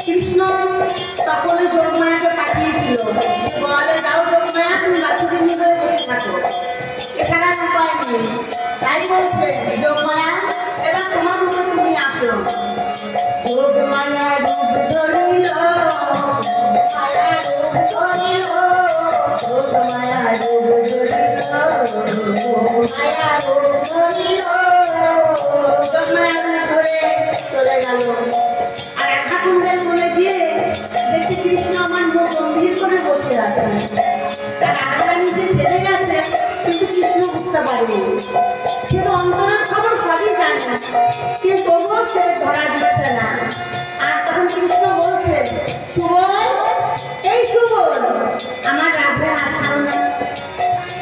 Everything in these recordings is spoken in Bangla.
কৃষ্ণ তখন যোগমায়াকে পাঠিয়েছিল, বলে যাও যোগমায়া তুমি বাছুরি নিয়ে বসে থাকো, এখানে উপায় নেই। তাই বলছে যোগমায়া এবার তোমার মতো তুমি আসো। যোগমায়া রূপ ধরিল, মায়া রূপ ধরিল, যোগমায়া রূপ ধরিল, মায়া রূপ ধরিল, যোগমায়া ধরে চলে গেল। আর একটা কুণ্ডের মনে গিয়ে দেখছি কৃষ্ণ আমার মুখ গম্ভীর করে বসে আছে। তার রাধারানী যে সেরে গেছে কিন্তু কৃষ্ণ বুঝতে পারেনি, সে তো অন্তরের খবর সবই জানে, সে তবুও সে ধরা দিচ্ছে না। আর তখন কৃষ্ণ বলছে, সুবল, এই সুবল, আমার রাধে আসার না।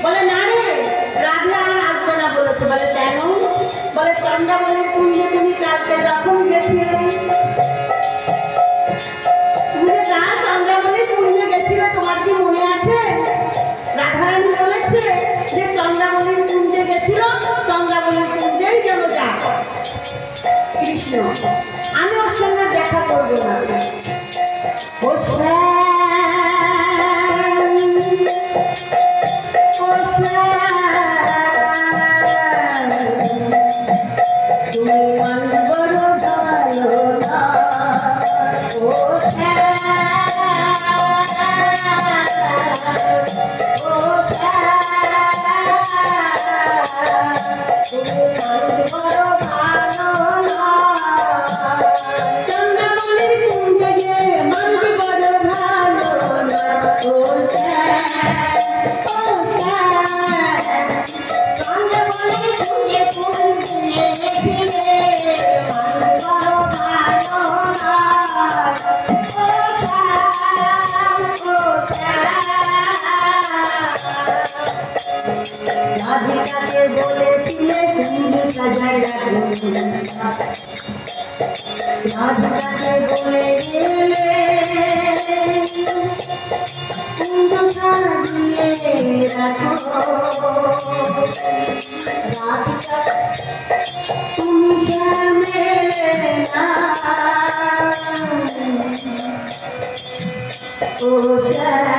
বলে না রে, রাধে আর আসবে না বলেছে। বলে কেন? বলে চন্দ্রাবলীর কুঞ্জে তুমি কালকে যখন গেছিলে, চন্দ্রাবলীর কুঞ্জে গেছিলে, তোমার কি মনে আছে? রাধারানী বলেছে যে চন্দ্রাবলীর কুঞ্জে গেছিল, চন্দ্রাবলীর কুঞ্জেই যেন যায়। কৃষ্ণ, আমি ওর সঙ্গে দেখা করবো না। রাধিকাকে বলেছিলে কুঞ্জ সাজায় রাখো, রাধিকাকে বলে গেলে কুঞ্জ সাজিয়ে রাখো। রাধিকা তুমি শ্যামেলে না, ও শ্যাম।